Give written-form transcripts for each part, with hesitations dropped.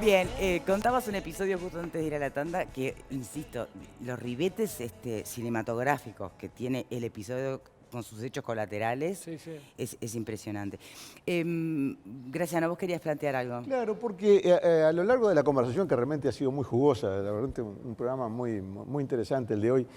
Bien, contabas un episodio justo antes de ir a la tanda que, insisto, los ribetes cinematográficos que tiene el episodio con sus hechos colaterales Sí, sí. es impresionante. Graciano, vos querías plantear algo. Claro, porque a lo largo de la conversación, que realmente ha sido muy jugosa, la verdad, un programa muy interesante el de hoy,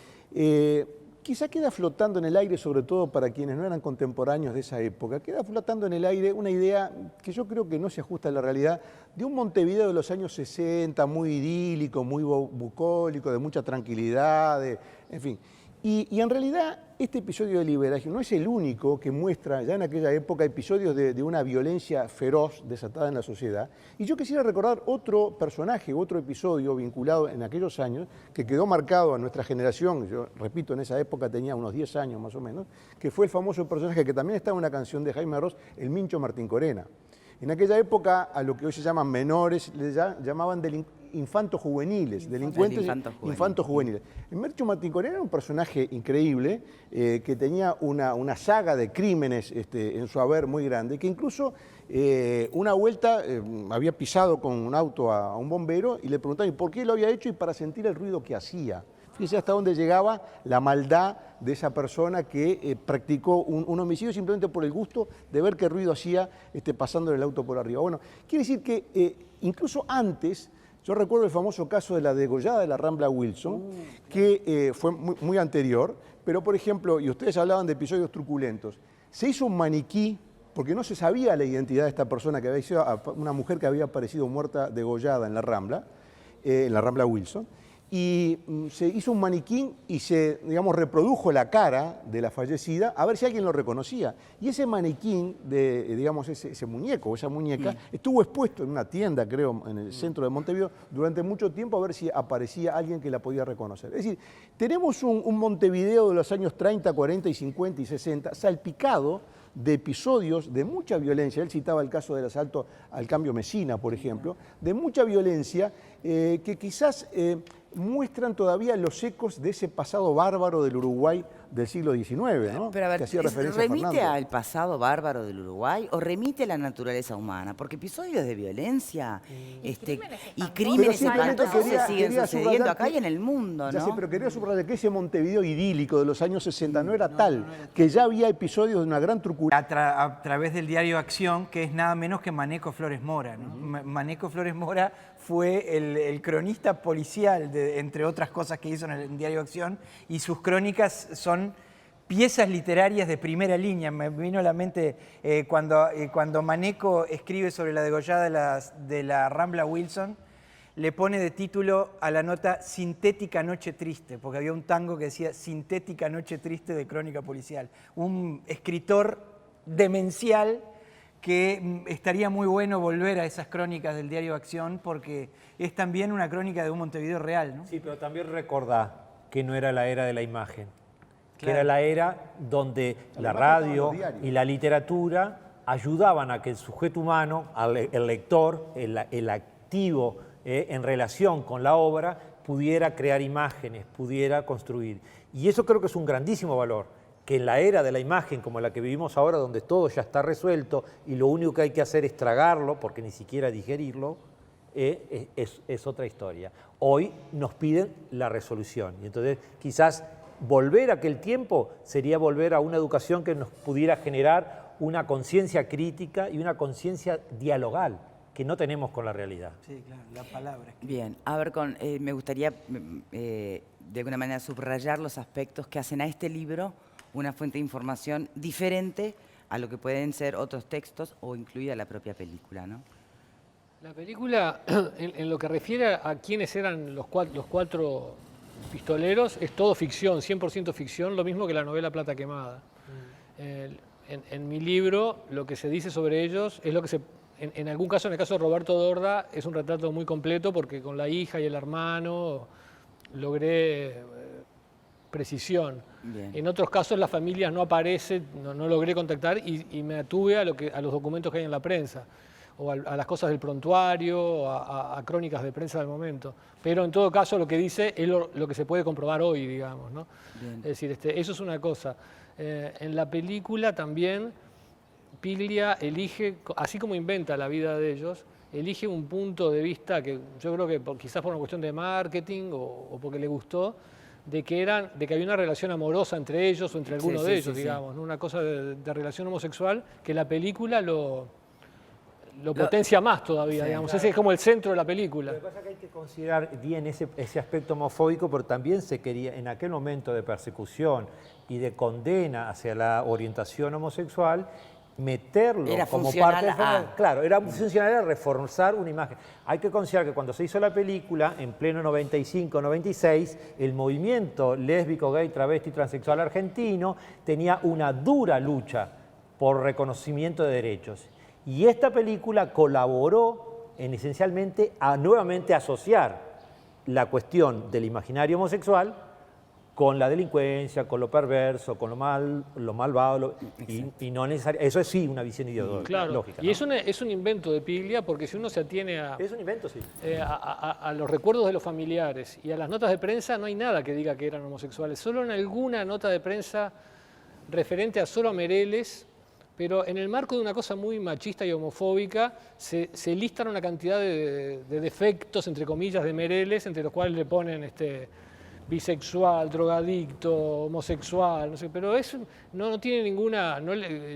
quizá queda flotando en el aire, sobre todo para quienes no eran contemporáneos de esa época, queda flotando en el aire una idea que yo creo que no se ajusta a la realidad, de un Montevideo de los años 60, muy idílico, muy bucólico, de mucha tranquilidad, en fin. Y en realidad este episodio de Liberación no es el único que muestra ya en aquella época episodios de una violencia feroz desatada en la sociedad. Y yo quisiera recordar otro personaje, otro episodio vinculado en aquellos años, que quedó marcado a nuestra generación, yo repito, en esa época tenía unos 10 años más o menos, que fue el famoso personaje que también estaba en una canción de Jaime Ross, el Mincho Martín Corena. En aquella época a lo que hoy se llaman menores, les llamaban infantos juveniles, delincuentes infantos juveniles. El Mincho Martín Corena era un personaje increíble, que tenía una saga de crímenes en su haber muy grande, que incluso una vuelta había pisado con un auto a un bombero y le preguntaban por qué lo había hecho y para sentir el ruido que hacía. Fíjese hasta dónde llegaba la maldad de esa persona que practicó un homicidio simplemente por el gusto de ver qué ruido hacía pasando el auto por arriba. Bueno, quiere decir que incluso antes, yo recuerdo el famoso caso de la degollada de la Rambla Wilson, que fue muy anterior, pero por ejemplo, y ustedes hablaban de episodios truculentos, se hizo un maniquí, porque no se sabía la identidad de esta persona, que había sido una mujer que había aparecido muerta degollada en la Rambla Wilson, y se hizo un maniquí y se, digamos, reprodujo la cara de la fallecida a ver si alguien lo reconocía. Y ese maniquí, digamos, ese muñeco o esa muñeca, estuvo expuesto en una tienda, creo, en el centro de Montevideo, durante mucho tiempo a ver si aparecía alguien que la podía reconocer. Es decir, tenemos un Montevideo de los años 30, 40 y 50 y 60 salpicado de episodios de mucha violencia. Él citaba el caso del asalto al Cambio Mesina, por ejemplo, de mucha violencia que quizás muestran todavía los ecos de ese pasado bárbaro del Uruguay del siglo XIX, ¿no? Pero a ver, que hacía referencia ¿remite a Fernando. al pasado bárbaro del Uruguay o remite a la naturaleza humana? Porque episodios de violencia y crímenes espantosos se siguen sucediendo acá y en el mundo, ¿no? Ya sé, pero quería subrayar que ese Montevideo idílico de los años 60 no era tal, que ya había episodios de una gran truculenta. A través del diario Acción, que es nada menos que Maneco Flores Mora, ¿no? Maneco Flores Mora fue el cronista policial, entre otras cosas que hizo en el diario Acción, y sus crónicas son piezas literarias de primera línea. Me vino a la mente cuando Maneco escribe sobre la degollada de la Rambla Wilson, le pone de título a la nota Sintética Noche Triste, porque había un tango que decía Sintética Noche Triste de crónica policial. Un escritor demencial que estaría muy bueno volver a esas crónicas del diario Acción, porque es también una crónica de un Montevideo real, ¿no? Sí, pero también recordá que no era la era de la imagen, que Claro. era la era donde la radio y la literatura ayudaban a que el sujeto humano, el lector, el activo en relación con la obra, pudiera crear imágenes, pudiera construir. Y eso creo que es un grandísimo valor, que en la era de la imagen como la que vivimos ahora, donde todo ya está resuelto y lo único que hay que hacer es tragarlo, porque ni siquiera digerirlo, es otra historia. Hoy nos piden la resolución y entonces quizás volver a aquel tiempo sería volver a una educación que nos pudiera generar una conciencia crítica y una conciencia dialogal que no tenemos con la realidad. Sí, claro, la palabra. Bien, a ver, me gustaría de alguna manera subrayar los aspectos que hacen a este libro una fuente de información diferente a lo que pueden ser otros textos o incluida la propia película, ¿no? La película, en lo que refiere a quiénes eran los cuatro pistoleros, es todo ficción, 100% ficción, lo mismo que la novela Plata Quemada. En mi libro, lo que se dice sobre ellos es lo que en algún caso, en el caso de Roberto Dorda, es un retrato muy completo porque con la hija y el hermano logré precisión. Bien. En otros casos la familia no aparece, no logré contactar y me atuve a los documentos que hay en la prensa, o a las cosas del prontuario, o a crónicas de prensa del momento. Pero en todo caso lo que dice es lo que se puede comprobar hoy, digamos, ¿no? Bien. Es decir, eso es una cosa. En la película también Piglia elige, así como inventa la vida de ellos, elige un punto de vista que yo creo que quizás por una cuestión de marketing o porque le gustó, de que había una relación amorosa entre ellos o entre alguno de ellos, digamos, ¿no? Una cosa de relación homosexual que la película lo potencia más todavía, digamos. Ese es como el centro de la película. Lo que pasa es que hay que considerar bien ese aspecto homofóbico, pero también se quería, en aquel momento de persecución y de condena hacia la orientación homosexual, meterlo Era como funcional parte de... Claro, era funcional a reforzar una imagen. Hay que considerar que cuando se hizo la película, en pleno 95-96, el movimiento lésbico, gay, travesti, transexual argentino tenía una dura lucha por reconocimiento de derechos. Y esta película colaboró en esencialmente a nuevamente asociar la cuestión del imaginario homosexual con la delincuencia, con lo perverso, con lo malvado, y no necesariamente. Eso es sí una visión ideológica. Claro, lógica, y ¿no? es un invento de Piglia, porque si uno se atiene Es un invento, sí. a los recuerdos de los familiares y a las notas de prensa, no hay nada que diga que eran homosexuales. Solo en alguna nota de prensa referente solo a Mereles, pero en el marco de una cosa muy machista y homofóbica, se listan una cantidad de defectos, entre comillas, de Mereles, entre los cuales le ponen bisexual, drogadicto, homosexual, no sé, pero eso no tiene ninguna...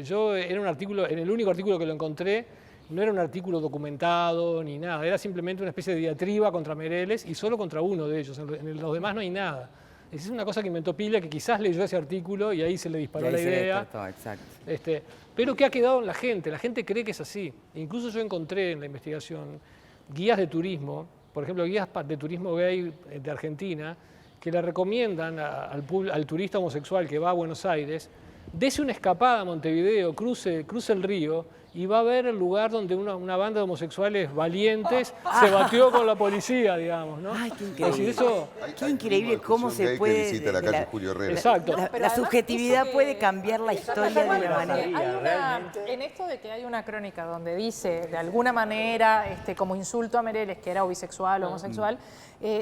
yo era un artículo, en el único artículo que lo encontré, no era un artículo documentado ni nada, era simplemente una especie de diatriba contra Mereles y solo contra uno de ellos, en los demás no hay nada. Es una cosa que inventó Piglia, que quizás leyó ese artículo y ahí se le disparó la idea. Exacto. Pero que ha quedado en la gente cree que es así. Incluso yo encontré en la investigación guías de turismo, por ejemplo, guías de turismo gay de Argentina, que le recomiendan al turista homosexual que va a Buenos Aires, dese una escapada a Montevideo, cruce el río y va a ver el lugar donde una banda de homosexuales valientes se batió con la policía, digamos, ¿no? Ay, qué Es increíble. decir, eso, Qué increíble cómo se puede... Que visita la calle Julio Herrera. exacto. La subjetividad puede cambiar la historia de una manera... En esto de que hay una crónica donde dice, de alguna manera, como insulto a Mereles, que era o bisexual o homosexual,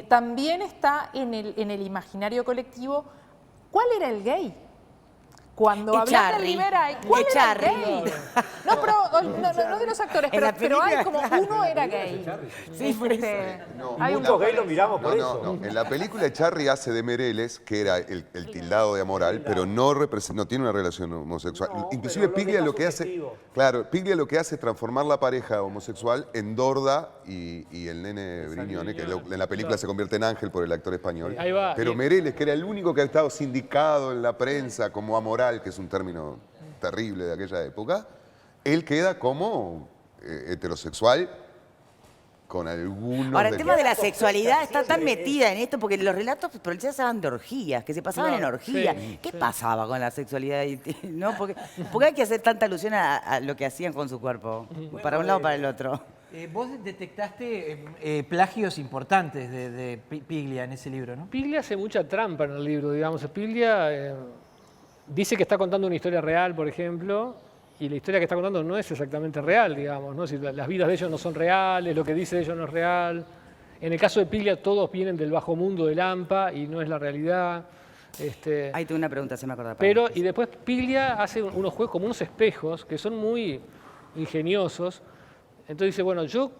también está en el imaginario colectivo, ¿cuál era el gay? Cuando hablas de Rivera, ¿cuál era el gay? No, pero, no de los actores, pero hay como uno era gay. Sí, por eso. Hay Muchos gays lo miramos por No, eso. no, no. En la película Charry hace de Mereles, que era el tildado de amoral, pero no tiene una relación homosexual. No, Inclusive pero lo Piglia deja lo que hace, subjetivo. claro, Piglia lo que hace es transformar la pareja homosexual en Dorda y el nene Brignone, que en la película se convierte en Ángel por el actor español. Ahí va. Pero Mereles, que era el único que ha estado sindicado en la prensa como amoral, que es un término terrible de aquella época, él queda como heterosexual con algunos... Ahora, el tema de la sexualidad está tan metida en esto, porque los relatos policiales hablan de orgías, que se pasaban en orgías. sí, ¿Qué pasaba con la sexualidad? ¿No? Porque hay que hacer tanta alusión a lo que hacían con su cuerpo, para un lado o para el otro. Vos detectaste plagios importantes de Piglia en ese libro, ¿no? Piglia hace mucha trampa en el libro, digamos. Piglia dice que está contando una historia real, por ejemplo, y la historia que está contando no es exactamente real, digamos, ¿no? Si las vidas de ellos no son reales, lo que dice de ellos no es real. En el caso de Piglia, todos vienen del bajo mundo del AMPA y no es la realidad. Ahí tengo una pregunta, se me acuerda. Pero, y después Piglia hace unos juegos como unos espejos que son muy ingeniosos. Entonces dice, bueno, yo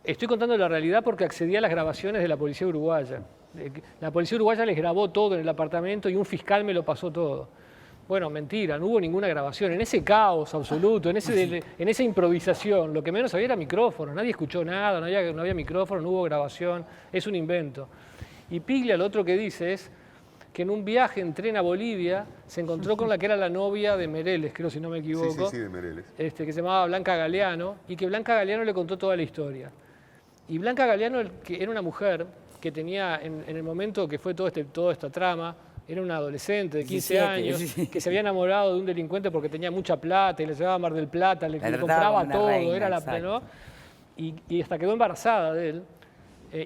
estoy contando la realidad porque accedí a las grabaciones de la policía uruguaya. La policía uruguaya les grabó todo en el apartamento y un fiscal me lo pasó todo. Bueno, mentira, no hubo ninguna grabación. En ese caos absoluto, en esa improvisación, lo que menos había era micrófono. Nadie escuchó nada, no había micrófono, no hubo grabación. Es un invento. Y Piglia lo otro que dice es que en un viaje en tren a Bolivia se encontró con la que era la novia de Mereles, creo si no me equivoco. Sí, de Mereles. Que se llamaba Blanca Galeano, y que Blanca Galeano le contó toda la historia. Y Blanca Galeano, que era una mujer que tenía, en el momento que fue toda esta trama, era una adolescente de 15 años, que se había enamorado de un delincuente porque tenía mucha plata y le llevaba a Mar del Plata, le compraba todo, reina, era ¿no? Y hasta quedó embarazada de él.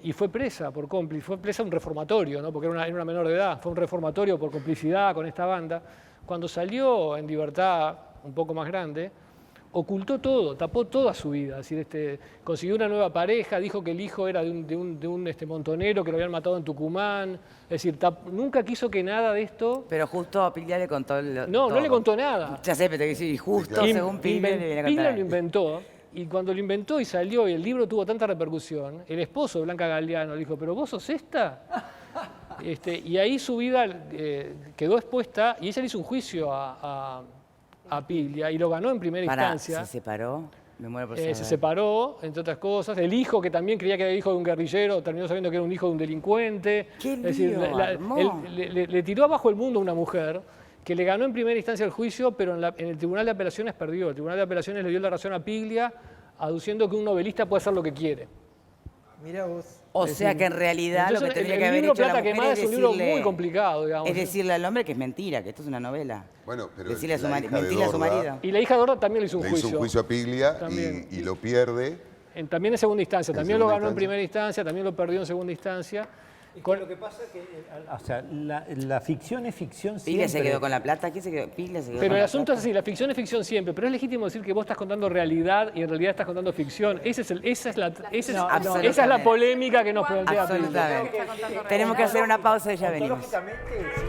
Y fue presa por cómplice, fue presa en un reformatorio, ¿no? Porque era una menor de edad, fue un reformatorio por complicidad con esta banda. Cuando salió en libertad, un poco más grande, ocultó todo, tapó toda su vida. Es decir, consiguió una nueva pareja, dijo que el hijo era de un montonero que lo habían matado en Tucumán. Es decir, nunca quiso que nada de esto... Pero justo a Piglia le contó No, todo. no le contó nada. Ya sé, pero te voy a decir, justo según Piglia le viene a contar. Piglia a lo él. inventó, y cuando lo inventó y salió y el libro tuvo tanta repercusión, el esposo de Blanca Galeano le dijo, ¿pero vos sos esta? Y ahí su vida quedó expuesta, y ella le hizo un juicio a Piglia y lo ganó en primera instancia. ¿Se separó? Me muero por Se saber. separó, entre otras cosas. El hijo, que también creía que era hijo de un guerrillero, terminó sabiendo que era un hijo de un delincuente. ¡Qué Es decir, lío armó! le tiró abajo el mundo a una mujer que le ganó en primera instancia el juicio, pero en el Tribunal de Apelaciones perdió. El Tribunal de Apelaciones le dio la razón a Piglia, aduciendo que un novelista puede hacer lo que quiere. Mira vos. O sea que en realidad lo que Entonces, tendría el que haber libro hecho la Plata mujer Quemada es es un libro decirle... muy complicado, digamos. Es decirle al hombre que es mentira, que esto es una novela. Bueno, pero Decirle a su la hija de mentirle a su Dorda marido. Y la hija de Orda también le hizo un le juicio. hizo un juicio a Piglia También. y lo pierde. También en segunda instancia. En También lo segunda ganó en instancia. primera instancia, también lo perdió en segunda instancia. Lo que pasa es que o sea, la ficción es ficción Piglia siempre. se quedó con la plata, ¿quién se quedó? Piglia se quedó Pero con el la asunto es plata. así, la ficción es ficción siempre, pero es legítimo decir que vos estás contando realidad y en realidad estás contando ficción. Esa es la polémica que nos plantea Piglia. Absolutamente. Tenemos que hacer una pausa y ya venimos. Ontológicamente, sí.